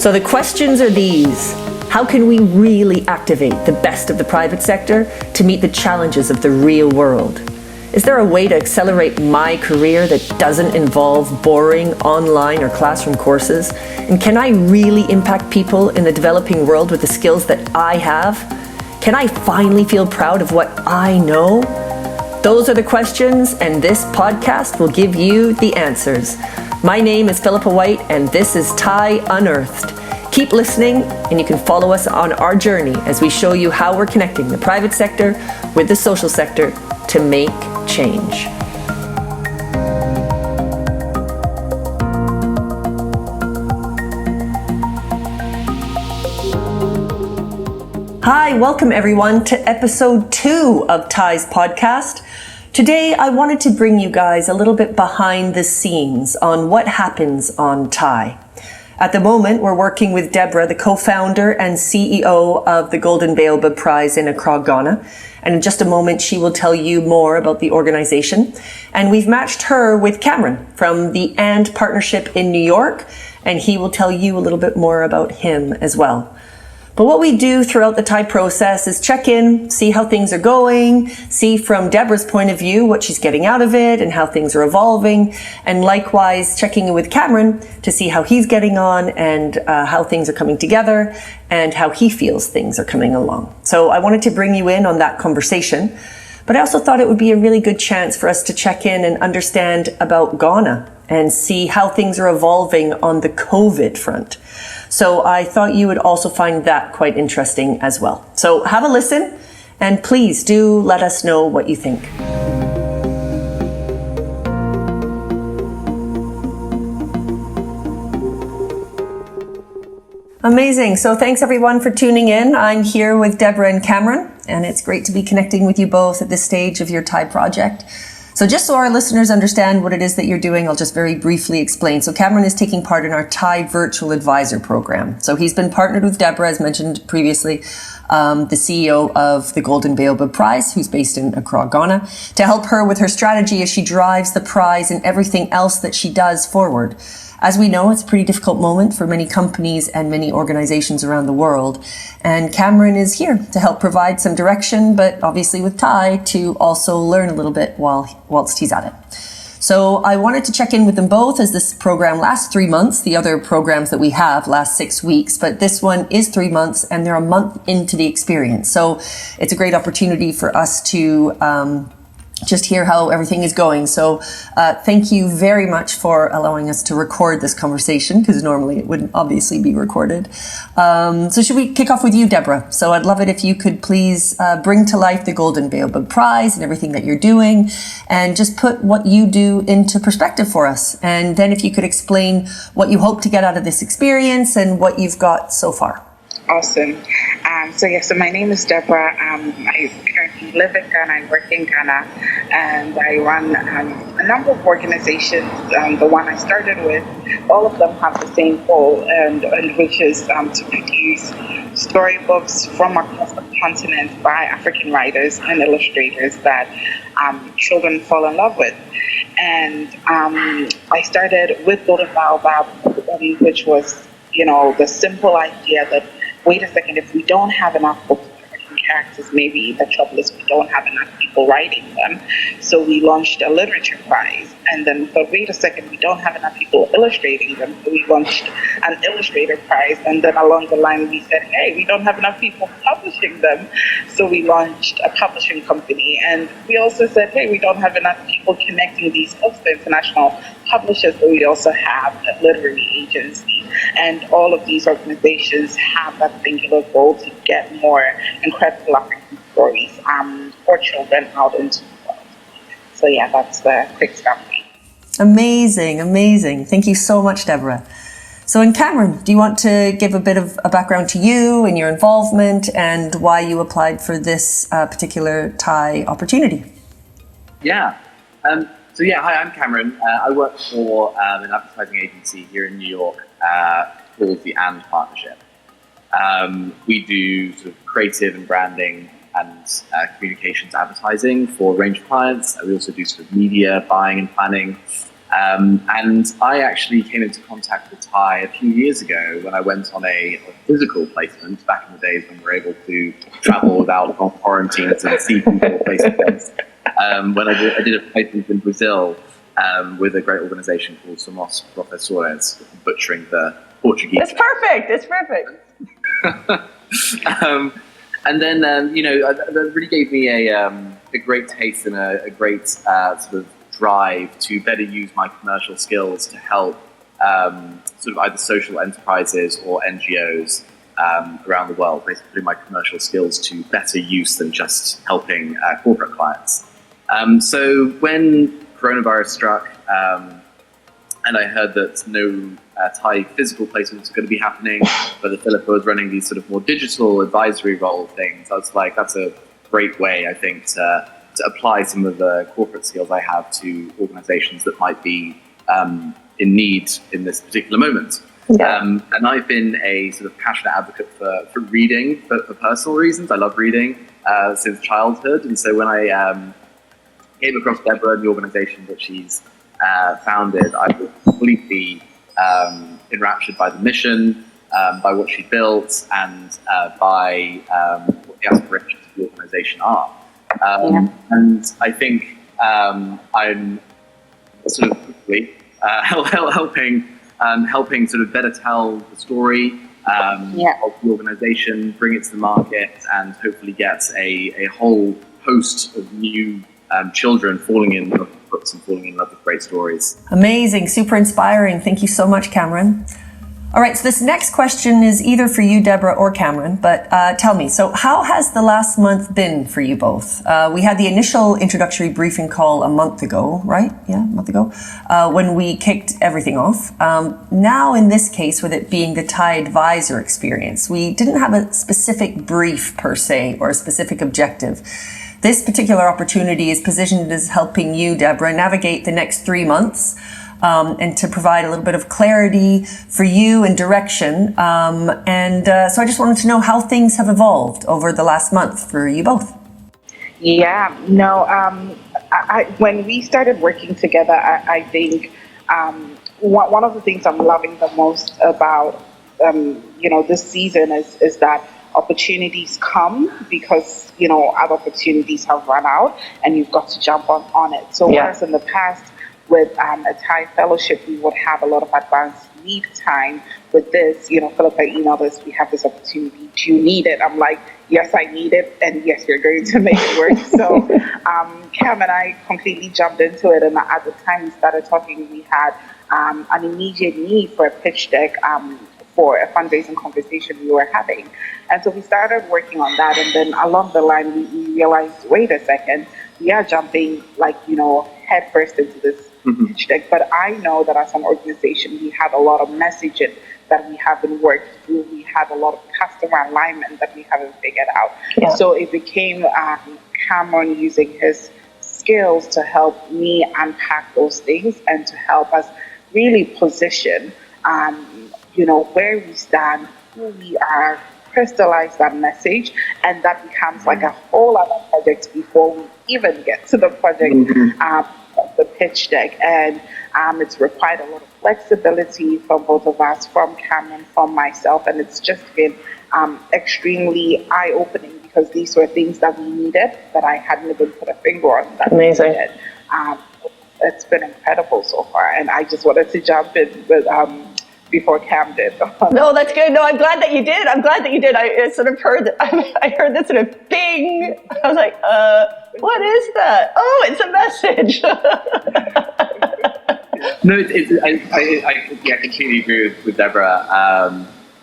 So the questions are these. How can we really activate the best of the private sector to meet the challenges of the real world? Is there a way to accelerate my career that doesn't involve boring online or classroom courses? And can I really impact people in the developing world with the skills that I have? Can I finally feel proud of what I know? Those are the questions, and this podcast will give you the answers. My name is Philippa White, and this is TIE Unearthed. Keep listening, and you can follow us on our journey as we show you how we're connecting the private sector with the social sector to make change. Hi, welcome everyone to episode 2 of TIE's podcast. Today, I wanted to bring you guys a little bit behind the scenes on what happens on TIE. At the moment, we're working with Deborah, the co-founder and CEO of the Golden Baobab Prize in Accra, Ghana. And in just a moment, she will tell you more about the organization. And we've matched her with Cameron from the AND Partnership in New York, and he will tell you a little bit more about him as well. But what we do throughout the TIE process is check in, see how things are going, see from Deborah's point of view what she's getting out of it and how things are evolving, and likewise checking in with Cameron to see how he's getting on and how things are coming together and how he feels things are coming along. So I wanted to bring you in on that conversation, but I also thought it would be a really good chance for us to check in and understand about Ghana and see how things are evolving on the COVID front. So I thought you would also find that quite interesting as well. So have a listen, and please do let us know what you think. Amazing. So thanks everyone for tuning in. I'm here with Deborah and Cameron, and it's great to be connecting with you both at this stage of your TIE project. So just so our listeners understand what it is that you're doing, I'll just very briefly explain. So Cameron is taking part in our TIE Virtual Advisor Program. So he's been partnered with Deborah, as mentioned previously, the CEO of the Golden Baobab Prize, who's based in Accra, Ghana, to help her with her strategy as she drives the prize and everything else that she does forward. As we know, it's a pretty difficult moment for many companies and many organizations around the world. And Cameron is here to help provide some direction, but obviously with TIE to also learn a little bit whilst he's at it. So I wanted to check in with them both as this program lasts 3 months. The other programs that we have last 6 weeks, but this one is 3 months and they're a month into the experience. So it's a great opportunity for us to just hear how everything is going. So thank you very much for allowing us to record this conversation, because normally it wouldn't obviously be recorded. So should we kick off with you, Deborah? So I'd love it if you could please bring to life the Golden Baobab Prize and everything that you're doing, and just put what you do into perspective for us. And then if you could explain what you hope to get out of this experience and what you've got so far. Awesome. So my name is Deborah. I currently live in Ghana, I work in Ghana, and I run a number of organizations. The one I started with, all of them have the same goal, and which is to produce storybooks from across the continent by African writers and illustrators that children fall in love with. And I started with Golden Baobab, which was, the simple idea that, wait a second, if we don't have enough books with African characters, maybe the trouble is we don't have enough people writing them. So we launched a literature prize. And then we thought, wait a second, we don't have enough people illustrating them. So we launched an illustrator prize. And then along the line, we said, hey, we don't have enough people publishing them. So we launched a publishing company. And we also said, hey, we don't have enough people connecting these books to international publishers. So we also have a literary agency. And all of these organizations have that singular goal to get more incredible African stories for children out into the world. So yeah, that's the quick summary. Amazing, amazing. Thank you so much, Deborah. So, and Cameron, do you want to give a bit of a background to you and your involvement and why you applied for this particular TIE opportunity? Yeah. Hi, I'm Cameron. I work for an advertising agency here in New York called the AND Partnership. We do sort of creative and branding and communications advertising for a range of clients. We also do sort of media buying and planning And I actually came into contact with Thai a few years ago when I went on a physical placement back in the days when we were able to travel without quarantines and see people face to face. When I did a placement in Brazil with a great organization called Somos Professores, butchering the Portuguese. It's perfect. It's perfect. And then, that really gave me a great taste and a great sort of drive to better use my commercial skills to help sort of either social enterprises or NGOs around the world, basically putting my commercial skills to better use than just helping corporate clients. So when coronavirus struck, and I heard that no Thai physical placements were going to be happening, but that Philippa was running these sort of more digital advisory role things, I was like, that's a great way, I think, to apply some of the corporate skills I have to organizations that might be in need in this particular moment. Yeah. And I've been a sort of passionate advocate for reading for personal reasons. I love reading since childhood. And so when I came across Deborah and the organization that she's founded, I was completely enraptured by the mission, by what she built, and by what the aspirations of the organization are. And I think I'm sort of quickly helping sort of better tell the story of the organization, bring it to the market, and hopefully get a whole host of new children falling in love with books and falling in love with great stories. Amazing, super inspiring. Thank you so much, Cameron. All right, so this next question is either for you, Deborah, or Cameron, but tell me, so how has the last month been for you both? We had the initial introductory briefing call a month ago, right? Yeah, a month ago, when we kicked everything off. Now, in this case, with it being the Thai advisor experience, we didn't have a specific brief per se, or a specific objective. This particular opportunity is positioned as helping you, Deborah, navigate the next 3 months, and to provide a little bit of clarity for you and direction. So I just wanted to know how things have evolved over the last month for you both. Yeah, no, when we started working together, I think one of the things I'm loving the most about, this season is that opportunities come because, other opportunities have run out and you've got to jump on it. So whereas in the past, with a Thai fellowship, we would have a lot of advanced lead time. With this, Philippa emailed us, we have this opportunity. Do you need it? I'm like, yes, I need it. And yes, you're going to make it work. So Cam and I completely jumped into it. And at the time we started talking, we had an immediate need for a pitch deck for a fundraising conversation we were having. And so we started working on that. And then along the line, we realized, wait a second, we are jumping head first into this pitch deck. But I know that as an organization, we had a lot of messaging that we haven't worked through. We had a lot of customer alignment that we haven't figured out. Yeah. So it became Cameron using his skills to help me unpack those things and to help us really position, where we stand, who we are, crystallize that message, and that becomes like a whole other project before we even get to the project of the pitch deck. And it's required a lot of flexibility from both of us, from Cameron, from myself, and it's just been extremely eye-opening because these were things that we needed that I hadn't even put a finger on. That amazing. It's been incredible so far, and I just wanted to jump in with before Cam did. No, that's good. No, I'm glad that you did. I sort of heard that. I heard this sort of bing. I was like, what is that? Oh, it's a message. No, I completely agree with Deborah.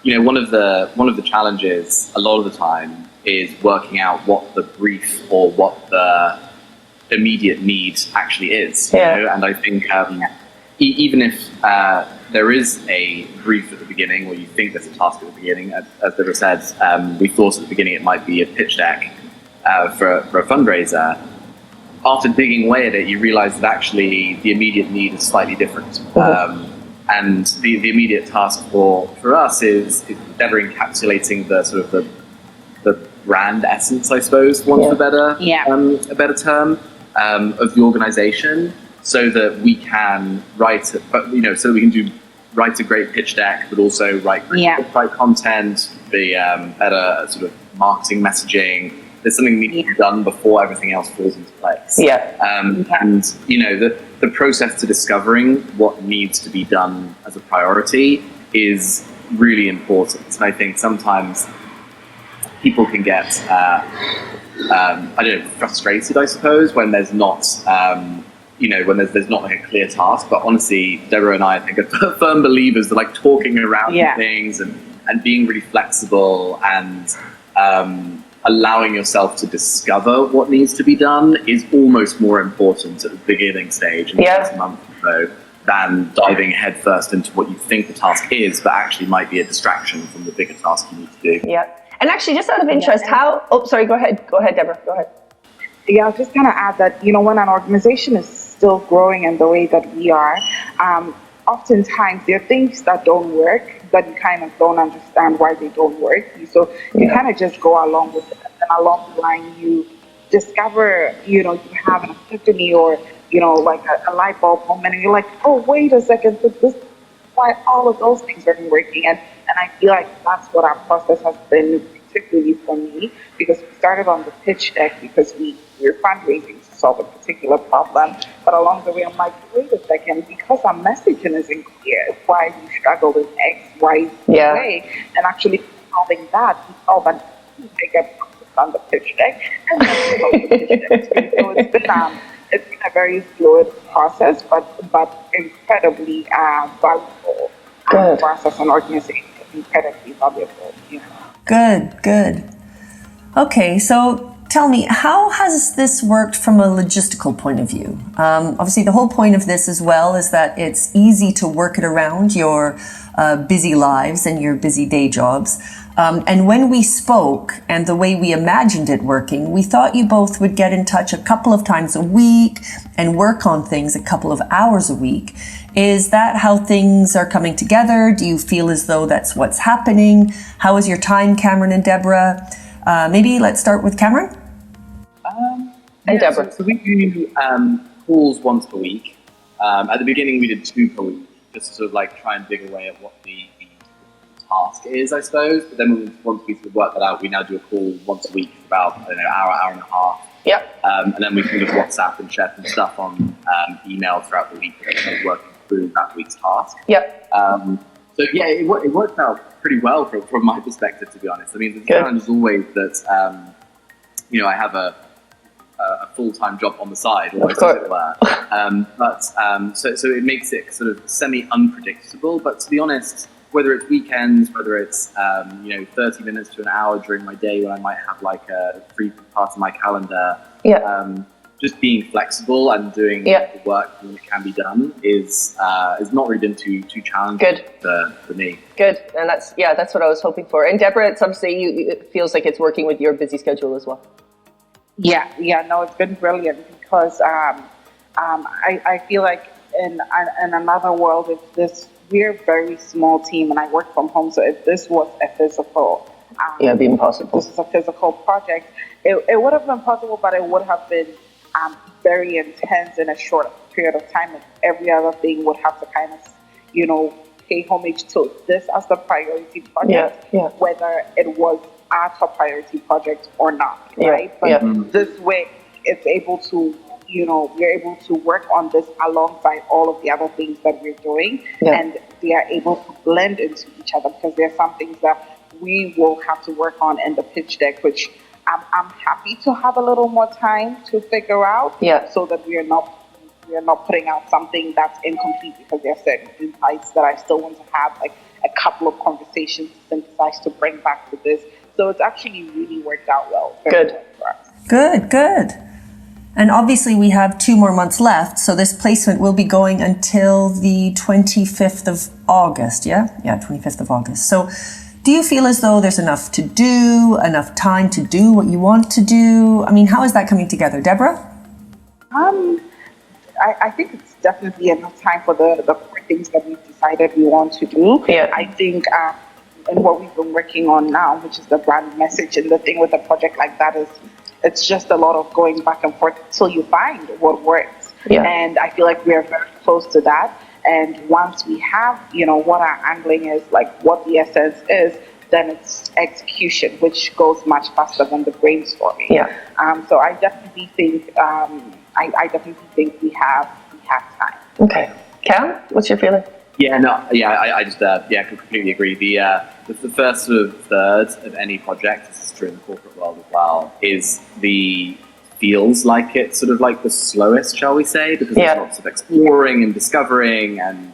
One of the challenges a lot of the time is working out what the brief or what the immediate need actually is. And I think even if there is a brief at the beginning, or you think there's a task at the beginning, as Deborah said, we thought at the beginning it might be a pitch deck for a fundraiser. After digging away at it, you realize that actually the immediate need is slightly different. And the immediate task for us is better encapsulating the sort of the brand essence, I suppose, for a better term, of the organization. so that we can write a great pitch deck, but also write great content, be better sort of marketing messaging. There's something that needs to be done before everything else falls into place. And the process to discovering what needs to be done as a priority is really important. And I think sometimes people can get frustrated, I suppose, when there's not when there's not like a clear task. But honestly, Deborah and I think are firm believers that like talking around things and being really flexible and allowing yourself to discover what needs to be done is almost more important at the beginning stage in the first month or so than diving headfirst into what you think the task is, but actually might be a distraction from the bigger task you need to do. Yeah. And actually, just out of interest, go ahead, Deborah, go ahead. Yeah, I'll just kind of add that, when an organization is still growing in the way that we are, oftentimes there are things that don't work that you kind of don't understand why they don't work. So you kind of just go along with it. And along the line, you discover, you have an epiphany or, like a light bulb moment, and you're like, oh, wait a second, so this is why all of those things aren't working. And I feel like that's what our process has been, particularly for me, because we started on the pitch deck because we're fundraising to solve a particular problem. But along the way, I'm like, wait a second, because our messaging isn't clear, why we struggle with X, Y, Z, and actually solving that, we solve an bigger process on the pitch deck, and then we solve the pitch deck. So it's been a very fluid process, but incredibly valuable for us as an organization. Incredibly valuable. Good. Okay, so tell me, how has this worked from a logistical point of view? Obviously, the whole point of this as well is that it's easy to work it around your busy lives and your busy day jobs. And when we spoke and the way we imagined it working, we thought you both would get in touch a couple of times a week and work on things a couple of hours a week. Is that how things are coming together? Do you feel as though that's what's happening? How is your time, Cameron and Deborah? Maybe let's start with Cameron. And Deborah. So we do calls once per week. At the beginning, we did 2 per week, just to sort of like try and dig away at what the task is, I suppose. But then once we sort of work that out, we now do a call once a week for about, hour and a half. Yep. And then we can just WhatsApp and share some stuff on email throughout the week, kind of working through that week's task. Yep. So yeah, it worked out pretty well from my perspective, to be honest. I mean, the challenge is always that I have a full-time job on the side, almost, as it were. So it makes it sort of semi-unpredictable. But to be honest, whether it's weekends, whether it's 30 minutes to an hour during my day when I might have like a free part of my calendar, just being flexible and doing the work when it can be done is not really been too challenging for me. Good, and that's what I was hoping for. And Deborah, it's obviously it feels like it's working with your busy schedule as well. No, it's been brilliant because I feel like in another world, we're a very small team, and I work from home. So if this was a physical, it'd be impossible. This is a physical project. It would have been possible, but it would have been very intense in a short period of time. And every other thing would have to kind of, pay homage to this as the priority project, whether it was our top priority project or not, right? But this way, it's able to, we're able to work on this alongside all of the other things that we're doing, and they are able to blend into each other because there are some things that we will have to work on in the pitch deck, which I'm happy to have a little more time to figure out, so that we are not putting out something that's incomplete, because there are certain insights that I still want to have, like a couple of conversations to synthesize to bring back to this. So it's actually really worked out well. Good. For us. Good. And obviously we have 2 more months left, so this placement will be going until the 25th of August, yeah? Yeah, 25th of August. So do you feel as though there's enough to do, enough time to do what you want to do? I mean, how is that coming together? Deborah? I think it's definitely enough time for the core things that we've decided we want to do. I think and what we've been working on now, which is the brand message, and the thing with a project like that is it's just a lot of going back and forth till you find what works. Yeah. And I feel like we are very close to that. And once we have, what our angling is, like what the essence is, then it's execution, which goes much faster than the brainstorming. Yeah. So I definitely think we have time. Okay. Cam, what's your feeling? Yeah, no, yeah, I just, completely agree. The first sort of third of any project, this is true in the corporate world as well, feels like it's sort of like the slowest, shall we say, because there's lots of exploring and discovering and,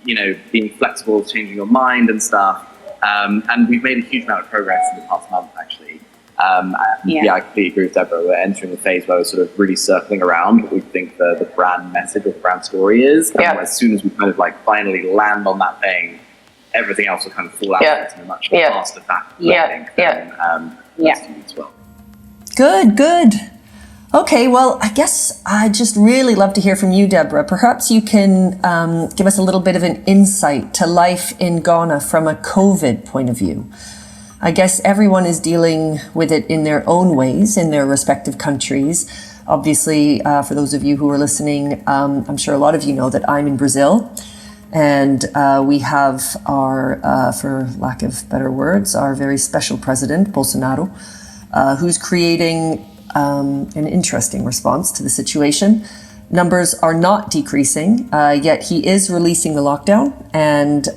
being flexible, changing your mind and stuff. And we've made a huge amount of progress in the past month, actually. I completely agree with Deborah. We're entering the phase where we're sort of really circling around what we think the brand message or the brand story is. And as soon as we kind of like finally land on that thing, everything else will kind of fall out in a much faster fashion. As well. Good. Okay, well, I guess I'd just really love to hear from you, Deborah. Perhaps you can give us a little bit of an insight to life in Ghana from a COVID point of view. I guess everyone is dealing with it in their own ways in their respective countries. Obviously, for those of you who are listening, I'm sure a lot of you know that I'm in Brazil. And we have our, for lack of better words, our very special president, Bolsonaro, who's creating an interesting response to the situation. Numbers are not decreasing, yet he is releasing the lockdown. And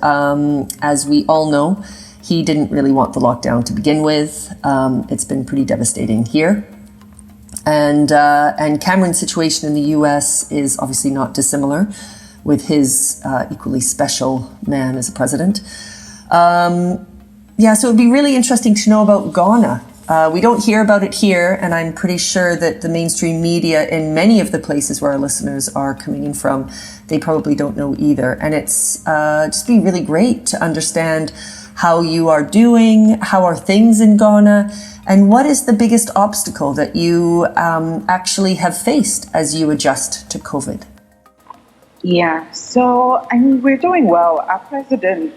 as we all know, he didn't really want the lockdown to begin with. It's been pretty devastating here. And Cameron's situation in the US is obviously not dissimilar, with his equally special man as a president. So it'd be really interesting to know about Ghana. We don't hear about it here, and I'm pretty sure that the mainstream media in many of the places where our listeners are coming in from, they probably don't know either. And it's just be really great to understand how you are doing, how are things in Ghana, and what is the biggest obstacle that you actually have faced as you adjust to COVID? Yeah, so we're doing well. Our president,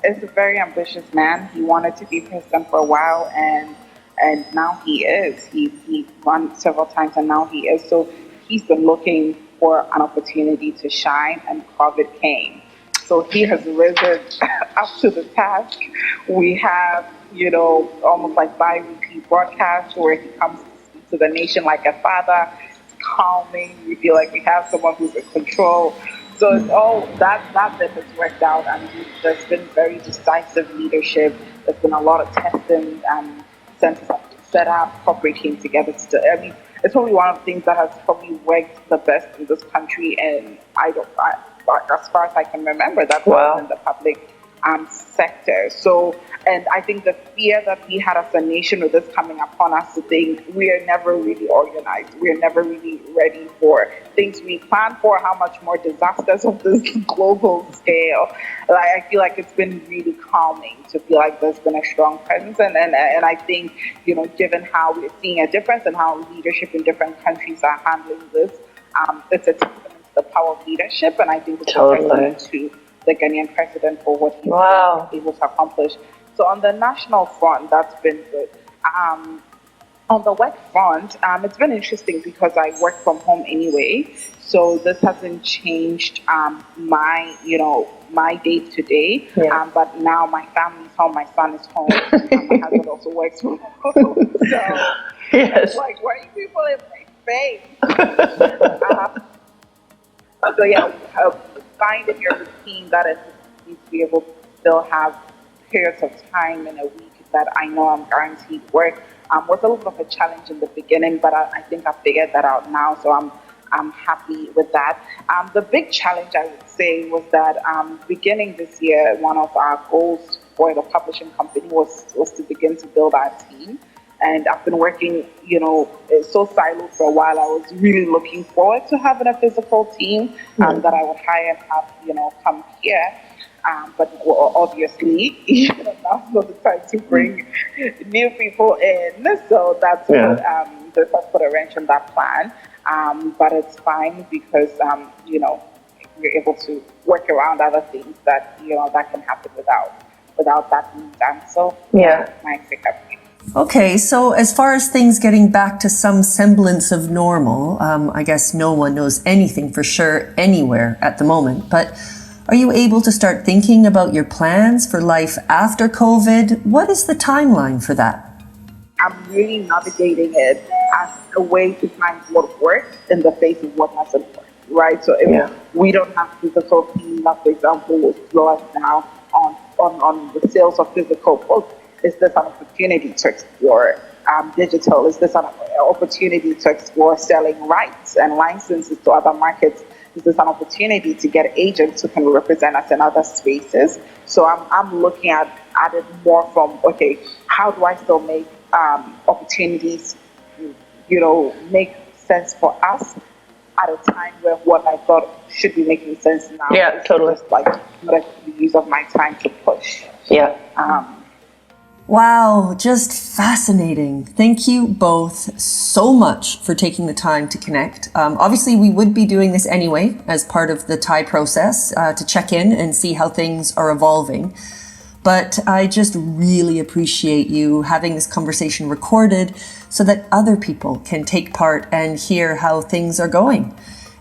is a very ambitious man. He wanted to be president for a while, and now he is. He won several times, and now he is. So he's been looking for an opportunity to shine, and COVID came. So he has risen up to the task. We have, almost like bi-weekly broadcasts where he comes to the nation like a father. It's calming. We feel like we have someone who's in control. So it's all that bit has worked out, and there's been very decisive leadership. There's been a lot of testing, and centers have been set up, corporate came together. It's probably one of the things that has probably worked the best in this country, and as far as I can remember, that's in the public sector. So, and I think the fear that we had as a nation with this coming upon us to think we are never really organized, we are never really ready for things we plan for, how much more disasters of this global scale. I feel like it's been really calming to feel like there's been a strong presence, and I think, given how we're seeing a difference and how leadership in different countries are handling this, it's a testament to the power of leadership, and I think it's a testament to the Ghanaian president for what he's been able to accomplish. So on the national front, that's been good. On the work front, it's been interesting because I work from home anyway, so this hasn't changed my day to day. But now my family's home, my son is home, and my husband also works from home. So it's like, why are you people in my face? Finding your routine that it needs to be able to still have periods of time in a week that I know I'm guaranteed work was a little bit of a challenge in the beginning, but I think I figured that out now, so I'm happy with that. The big challenge, I would say, was that beginning this year, one of our goals for the publishing company was to begin to build our team. And I've been working, so siloed for a while. I was really looking forward to having a physical team that I would hire and have, come here. But obviously, now's not the time to bring new people in. So that's what this has put a wrench in that plan. But it's fine because, we're able to work around other things that, that can happen without that being done. So, my pickup. Okay, so as far as things getting back to some semblance of normal, I guess no one knows anything for sure anywhere at the moment, but are you able to start thinking about your plans for life after COVID? What is the timeline for that? I'm really navigating it as a way to find what works in the face of what hasn't worked, right? So if we don't have physical team that, for example, will slow us down on the sales of physical books, is this an opportunity to explore digital? Is this an opportunity to explore selling rights and licenses to other markets? Is this an opportunity to get agents who can represent us in other spaces? So I'm looking at it more from, okay, how do I still make opportunities, make sense for us at a time where what I thought should be making sense now is totally just like not the use of my time to push. Wow, just fascinating. Thank you both so much for taking the time to connect. Obviously, we would be doing this anyway as part of the TIE process to check in and see how things are evolving. But I just really appreciate you having this conversation recorded so that other people can take part and hear how things are going,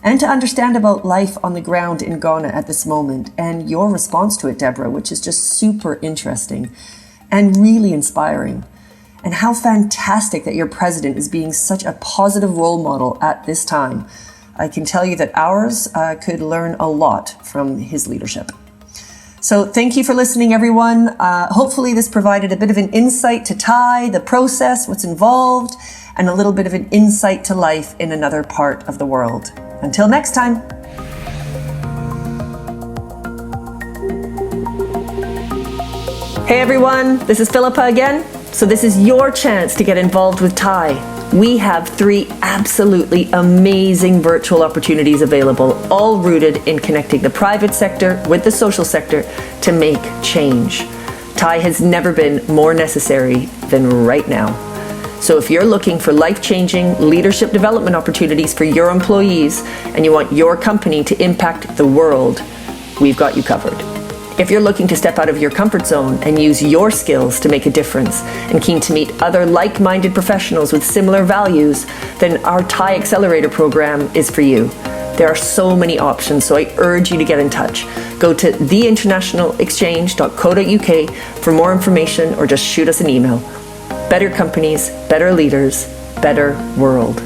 and to understand about life on the ground in Ghana at this moment and your response to it, Deborah, which is just super interesting and really inspiring. And how fantastic that your president is being such a positive role model at this time. I can tell you that ours could learn a lot from his leadership. So thank you for listening, everyone. Hopefully this provided a bit of an insight to TIE, the process, what's involved, and a little bit of an insight to life in another part of the world. Until next time. Hey everyone, this is Philippa again. So this is your chance to get involved with TIE. We have 3 absolutely amazing virtual opportunities available, all rooted in connecting the private sector with the social sector to make change. TIE has never been more necessary than right now. So if you're looking for life-changing leadership development opportunities for your employees and you want your company to impact the world, we've got you covered. If you're looking to step out of your comfort zone and use your skills to make a difference and keen to meet other like-minded professionals with similar values, then our TIE Accelerator program is for you. There are so many options, so I urge you to get in touch. Go to theinternationalexchange.co.uk for more information or just shoot us an email. Better companies, better leaders, better world.